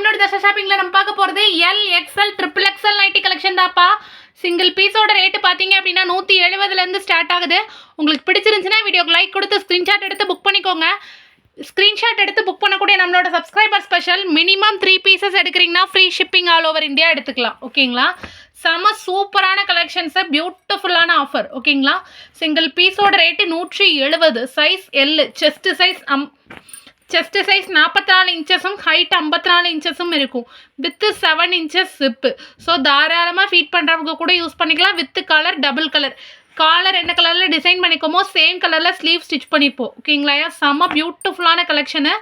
நம்மளோட தசா ஷாப்பிங்ல நம்ம பார்க்க போகிறது L XL triple XL nightie collection தான்ப்பா. சிங்கிள் பீஸோட ரேட்டு பார்த்தீங்க அப்படின்னா 170லேருந்து ஸ்டார்ட் ஆகுது. உங்களுக்கு பிடிச்சிருந்துச்சுன்னா வீடியோக்கு லைக் கொடுத்து ஸ்க்ரீன்ஷாட் எடுத்து புக் பண்ணிக்கோங்க. ஸ்க்ரீன்ஷாட் எடுத்து புக் பண்ணக்கூடிய நம்மளோட சப்ஸ்கிரைபர் ஸ்பெஷல் மினிமம் 3 பீசஸ் எடுக்கிறீங்கன்னா free shipping all over India எடுத்துக்கலாம். ஓகேங்களா? செம சூப்பரான கலெக்ஷன்ஸு, பியூட்டிஃபுல்லான ஆஃபர். ஓகேங்களா? சிங்கிள் பீஸோட rate 170. Size L, chest size 44 இன்ச்சஸும் ஹைட் 54 இன்ச்சஸும் இருக்கும். With 7 inches zip. ஸோ தாராளமாக ஃபீட் பண்ணுறவங்க கூட யூஸ் பண்ணிக்கலாம். With colour, double colour. Collar என்ன கலரில் டிசைன் பண்ணிக்கோமோ சேம் கலரில் ஸ்லீவ் ஸ்டிச் பண்ணிப்போம். ஓகேங்களா? செம்ம பியூட்டிஃபுல்லான கலெக்ஷனு.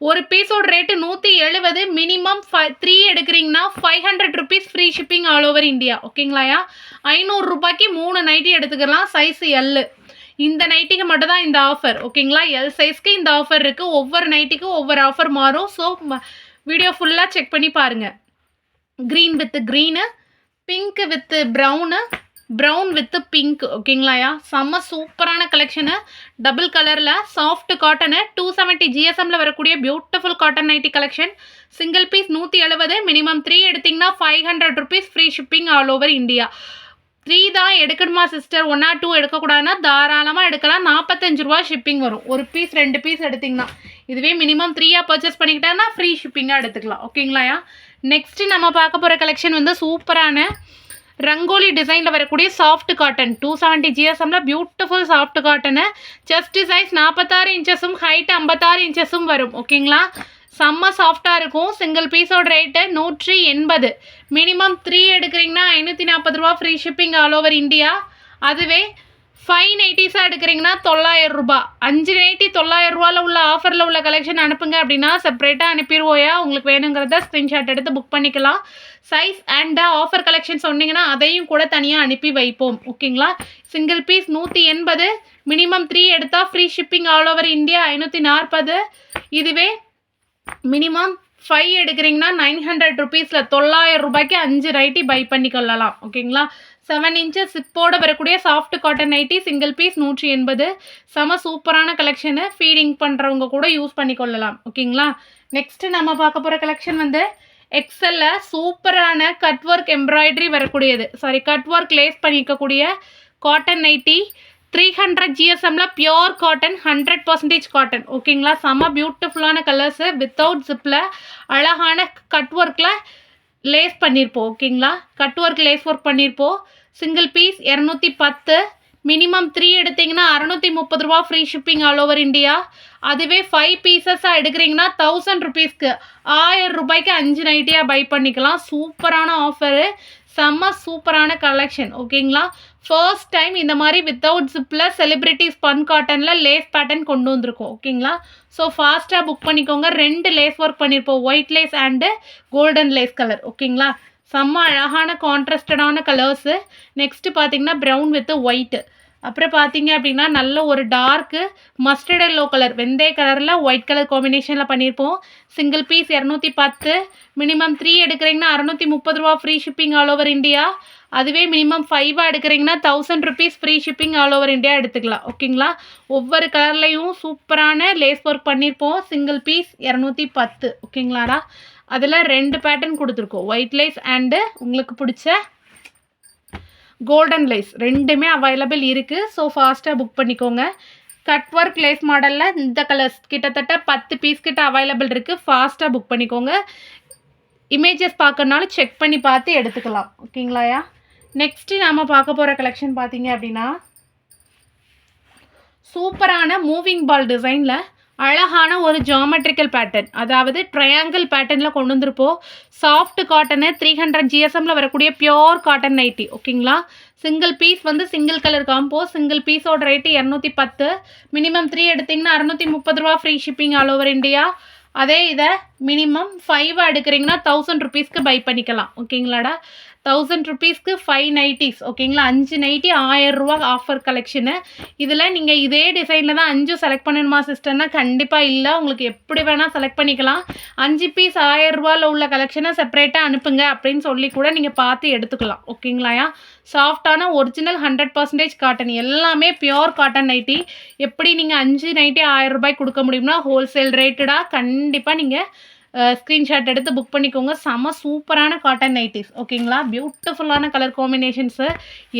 ஒரு பீஸோட ரேட்டு 170. மினிமம் 3 எடுக்கிறீங்கன்னா 500 rupees free shipping all over India. ஓகேங்களாயா? 500 ரூபாய்க்கு 3 நைட்டி எடுத்துக்கலாம். Size L. இந்த நைட்டிக்கு மட்டும் தான் இந்த ஆஃபர். ஓகேங்களா? எல் சைஸ்க்கு இந்த ஆஃபர் இருக்குது. ஒவ்வொரு நைட்டிக்கும் ஒவ்வொரு ஆஃபர் மாறும். ஸோ வீடியோ ஃபுல்லாக செக் பண்ணி பாருங்கள். Green with green, pink with brown, brown with pink. ஓகேங்களாயா? செம்ம சூப்பரான கலெக்ஷனு. டபுள் கலரில் சாஃப்ட் காட்டனு 270 ஜிஎஸ்எம்மில் வரக்கூடிய beautiful cotton nightie collection. Single piece 170. Minimum 3 எடுத்திங்கன்னா 500 rupees free shipping all over India. 3 தான் எடுக்கணுமா சிஸ்டர், 1 or 2 எடுக்கக்கூடாதுன்னா தாராளமாக எடுக்கலாம். 45 ரூபா ஷிப்பிங் வரும். ஒரு பீஸ் 2 பீஸ் எடுத்திங்கன்னா. இதுவே மினிமம் 3 பர்ச்சேஸ் பண்ணிக்கிட்டேன்னா ஃப்ரீ ஷிப்பிங்காக எடுத்துக்கலாம். ஓகேங்களாயா? நெக்ஸ்ட்டு நம்ம பார்க்க போகிற கலெக்ஷன் வந்து சூப்பரான ரங்கோலி டிசைனில் வரக்கூடிய சாஃப்ட் காட்டன் 270 ஜிஎஸ்எம்மில் beautiful soft cotton. Chest size 46 இன்ச்சஸும் ஹைட் 56 இன்ச்சஸும் வரும். ஓகேங்களா? செம்ம சாஃப்டாக இருக்கும். சிங்கிள் பீஸோட ரேட்டு 180. மினிமம் 3 எடுக்கிறீங்கன்னா 540 ரூபா free shipping all over India. அதுவே 5 நைட்டிஸாக எடுக்கிறீங்கன்னா 900 ரூபா. 5 நைட்டி 900 ரூபாவில் உள்ள ஆஃபரில் உள்ள கலெக்ஷன் அனுப்புங்க அப்படின்னா செப்பரேட்டாக அனுப்பிடுவோயா. உங்களுக்கு வேணுங்கிறத ஸ்க்ரீன்ஷாட் எடுத்து புக் பண்ணிக்கலாம். சைஸ் அண்ட் ஆஃபர் கலெக்ஷன் சொன்னீங்கன்னா அதையும் கூட தனியாக அனுப்பி வைப்போம். ஓகேங்களா? Single piece 180. மினிமம் 3 எடுத்தால் free shipping all over India 540. இதுவே மினிமம் 5 எடுக்கிறீங்கன்னா 900 ருபீஸில் 900 ரூபாய்க்கு 5 நைட்டி பை பண்ணிக்கொள்ளலாம். ஓகேங்களா? 7 இன்ச்சஸ் சிப்போட வரக்கூடிய soft cotton nighty single piece 180. செம சூப்பரான கலெக்ஷனு. ஃபீடிங் பண்ணுறவங்க கூட யூஸ் பண்ணிக்கொள்ளலாம். ஓகேங்களா? நெக்ஸ்ட்டு நம்ம பார்க்க போகிற கலெக்ஷன் வந்து எக்ஸல்ல சூப்பரான கட் ஒர்க் எம்ப்ராய்டரி வரக்கூடியது, கட் ஒர்க் லேஸ் பண்ணிக்கக்கூடிய காட்டன் நைட்டி 300 ஜிஎஸ்எம்மில் பியோர் காட்டன், 100% காட்டன். ஓகேங்களா? செம்ம பியூட்டிஃபுல்லான கலர்ஸு. வித்தவுட் ஜிப்பில் அழகான கட் ஒர்க்கில் லேஸ் பண்ணியிருப்போம். ஓகேங்களா? கட் ஒர்க் லேஸ் ஒர்க் பண்ணியிருப்போம். Single piece 210. மினிமம் 3 எடுத்திங்கன்னா 630 ரூபா free shipping all over India. அதுவே 5 பீசஸாக எடுக்கிறீங்கன்னா 1000 ருபீஸ்க்கு 1000 ரூபாய்க்கு 5 நைட்டியாக பை பண்ணிக்கலாம். சூப்பரான ஆஃபரு. செம்ம சூப்பரான கலெக்ஷன். ஓகேங்களா? ஃபர்ஸ்ட் டைம் இந்த மாதிரி வித்தவுட் ஜிப்பில் செலிப்ரிட்டி ஸ்பன் காட்டனில் லேஸ் பேட்டர்ன் கொண்டு வந்திருக்கோம். ஓகேங்களா? ஸோ ஃபாஸ்ட்டாக புக் பண்ணிக்கோங்க. 2 லேஸ் ஒர்க் பண்ணியிருப்போம், white lace and golden lace colour. ஓகேங்களா? செம்ம அழகான கான்ட்ராஸ்டடான கலர்ஸு. நெக்ஸ்ட்டு பார்த்தீங்கன்னா ப்ரௌன் வித் ஒயிட்டு. அப்புறம் பார்த்தீங்க அப்படின்னா நல்ல ஒரு டார்க்கு மஸ்டர்ட் எல்லோ கலர், வெந்தய கலரில் ஒயிட் கலர் காம்பினேஷனில் பண்ணியிருப்போம். Single piece 210. மினிமம் 3 எடுக்கிறீங்கன்னா 630 ரூபா free shipping all over India. அதுவே மினிமம் 5 எடுக்கிறீங்கன்னா 1000 rupees free shipping all over India எடுத்துக்கலாம். ஓகேங்களா? ஒவ்வொரு கலர்லையும் சூப்பரான லேஸ் ஒர்க் பண்ணியிருப்போம். Single piece 210. ஓகேங்களாடா? அதில் 2 பேட்டர்ன் கொடுத்துருக்கோம், ஒயிட் லேஸ் அண்டு உங்களுக்கு பிடிச்ச கோல்டன் லேஸ். 2மே அவைலபிள் இருக்குது. ஸோ ஃபாஸ்ட்டாக புக் பண்ணிக்கோங்க. கட் ஒர்க் லேஸ் மாடலில் இந்த கலர்ஸ் கிட்டத்தட்ட 10 பீஸ் கிட்ட அவைலபிள் இருக்குது. ஃபாஸ்ட்டாக புக் பண்ணிக்கோங்க. இமேஜஸ் பார்க்கறனாலும் செக் பண்ணி பார்த்து எடுத்துக்கலாம். ஓகேங்களாயா? நெக்ஸ்ட்டு நம்ம பார்க்க போகிற கலெக்ஷன் பார்த்தீங்க அப்படின்னா சூப்பரான மூவிங் பால் டிசைனில் அழகான ஒரு ஜாமெட்ரிக்கல் பேட்டர்ன், அதாவது ட்ரையாங்கிள் பேட்டர்னில் கொண்டு வந்திருப்போம். சாஃப்ட் காட்டனு 300 ஜிஎஸ்எம்மில் வரக்கூடிய பியோர் காட்டன் நைட்டி. ஓகேங்களா? சிங்கிள் பீஸ் வந்து சிங்கிள் கலர் காம்போ. சிங்கிள் பீஸோட ரேட்டு 210. மினிமம் 3 எடுத்திங்கன்னா 630 ரூபா free shipping all over India. அதே இதை மினிமம் 5 எடுக்கிறீங்கன்னா 1000 ருபீஸ்க்கு பை பண்ணிக்கலாம். ஓகேங்களாடா? 1000 ருபீஸ்க்கு 5 நைட்டிஸ். ஓகேங்களா? 5 நைட்டி 1000 ரூபா ஆஃபர் கலெக்ஷனு. இதில் நீங்கள் இதே டிசைனில் தான் 5 செலக்ட் பண்ணணுமா சிஸ்டர்னா கண்டிப்பாக இல்லை. உங்களுக்கு எப்படி வேணால் செலக்ட் பண்ணிக்கலாம். 5 பீஸ் 1000 ரூபாயில் உள்ள கலெக்ஷனை செப்பரேட்டாக அனுப்புங்க அப்படின்னு சொல்லி கூட நீங்கள் பார்த்து எடுத்துக்கலாம். ஓகேங்களாயா? சாஃப்டான ஒரிஜினல் 100% காட்டன், எல்லாமே பியோர் காட்டன் நைட்டி. எப்படி நீங்கள் 5 நைட்டி 1000 ரூபாய்க்கு கொடுக்க முடியும்னா ஹோல்சேல் ரேட்டடாக கண்டிப்பாக நீங்கள் ஸ்க்ரீன்ஷாட் எடுத்து புக் பண்ணிக்கோங்க. செம சூப்பரான காட்டன் நைட்டிஸ் ஓகேங்களா. பியூட்டிஃபுல்லான கலர் காம்பினேஷன்ஸு,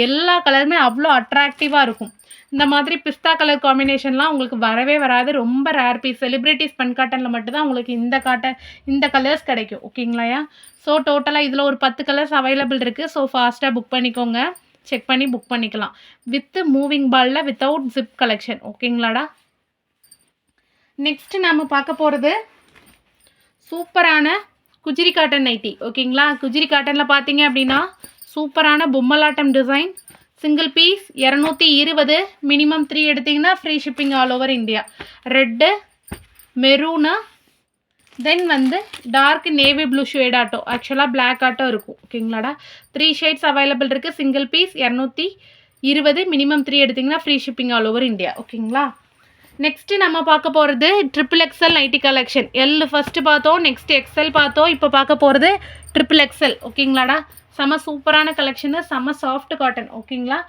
எல்லா கலருமே அவ்வளோ அட்ராக்டிவாக இருக்கும். இந்த மாதிரி பிஸ்தா கலர் காம்பினேஷன்லாம் உங்களுக்கு வரவே வராது. ரொம்ப ரேர் பீஸ். செலிப்ரிட்டிஸ் பென் காட்டனில் மட்டும்தான் உங்களுக்கு இந்த கலர்ஸ் கிடைக்கும் ஓகேங்களாயா. ஸோ டோட்டலாக இதில் ஒரு 10 கலர்ஸ் அவைலபிள் இருக்குது. ஸோ ஃபாஸ்ட்டாக புக் பண்ணிக்கோங்க. செக் பண்ணி புக் பண்ணிக்கலாம். வித் மூவிங் பாலில் வித்தவுட் ஜிப் கலெக்ஷன் ஓகேங்களாடா. நெக்ஸ்ட் நம்ம பார்க்க போகிறது சூப்பரான குஜிரி காட்டன் நைட்டி ஓகேங்களா. குஜிரி காட்டனில் பார்த்தீங்க அப்படின்னா சூப்பரான பொம்மலாட்டம் டிசைன், சிங்கிள் பீஸ் 220, மினிமம் 3 எடுத்திங்கன்னா free shipping all over India. Red, maroon, then வந்து dark navy blue shade auto, ஆக்சுவலாக பிளாக் ஆட்டோ இருக்கும் ஓகேங்களாடா. 3 ஷேட்ஸ் அவைலபிள் இருக்குது. சிங்கிள் பீஸ் 220, மினிமம் 3 எடுத்திங்கன்னா free shipping all over India ஓகேங்களா. நெக்ஸ்ட்டு நம்ம பார்க்க போகிறது XXL nighty collection. L first பார்த்தோம், நெக்ஸ்ட் எக்ஸ்எல் பார்த்தோம், இப்போ பார்க்க போகிறது XXL ஓகேங்களாடா. செம சூப்பரான கலெக்ஷனு, செம சாஃப்ட் காட்டன் ஓகேங்களா.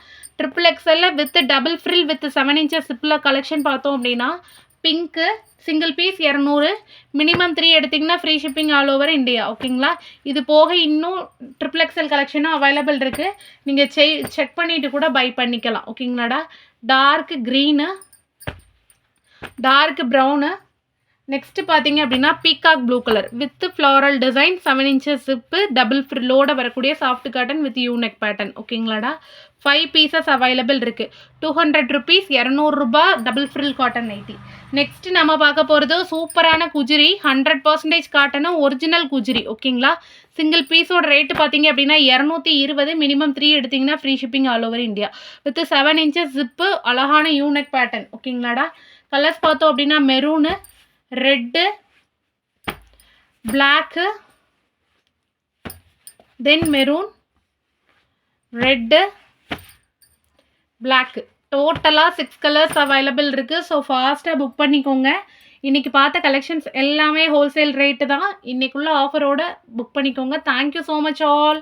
XXL with double frill with 7 inches சிப்பில் கலெக்ஷன் பார்த்தோம் அப்படின்னா பிங்க்கு, சிங்கிள் பீஸ் 200, மினிமம் 3 எடுத்திங்கன்னா free shipping all over India ஓகேங்களா. இது போக இன்னும் XXL கலெக்ஷனும் அவைலபிள் இருக்குது. நீங்கள் செக் பண்ணிவிட்டு கூட பை பண்ணிக்கலாம் ஓகேங்களாடா. Dark green, dark brown, next பார்த்தீங்க அப்படின்னா peacock blue colour with floral design, 7 inches zip, double ஃப்ரில்லோடு வரக்கூடிய soft cotton with unique pattern ஓகேங்களாடா. 5 பீசஸ் அவைலபிள் இருக்குது. 200 rupees, 200 ரூபா double frill cotton nightie. Next நம்ம பார்க்க போகிறது சூப்பரான குஜிரி, 100% காட்டனும் ஒரிஜினல் குஜிரி ஓகேங்களா. சிங்கிள் பீஸோட ரேட்டு பார்த்தீங்க அப்படின்னா 220, மினிமம் 3 எடுத்திங்கன்னா free shipping all over India. With 7 inches zip, அழகான யூனெக் பேட்டர்ன் ஓகேங்களாடா. கலர்ஸ் பார்த்தோம் அப்படின்னா மெரூனு, ரெட்டு, பிளாக்கு, தென் மெரூன், ரெட்டு, பிளாக்கு, டோட்டலாக 6 கலர்ஸ் அவைலபிள் இருக்குது. ஸோ ஃபாஸ்ட்டாக புக் பண்ணிக்கோங்க. இன்றைக்கி பார்த்த கலெக்ஷன்ஸ் எல்லாமே ஹோல்சேல் ரேட்டு தான். இன்றைக்குள்ள ஆஃபரோடு புக் பண்ணிக்கோங்க. Thank you so much all.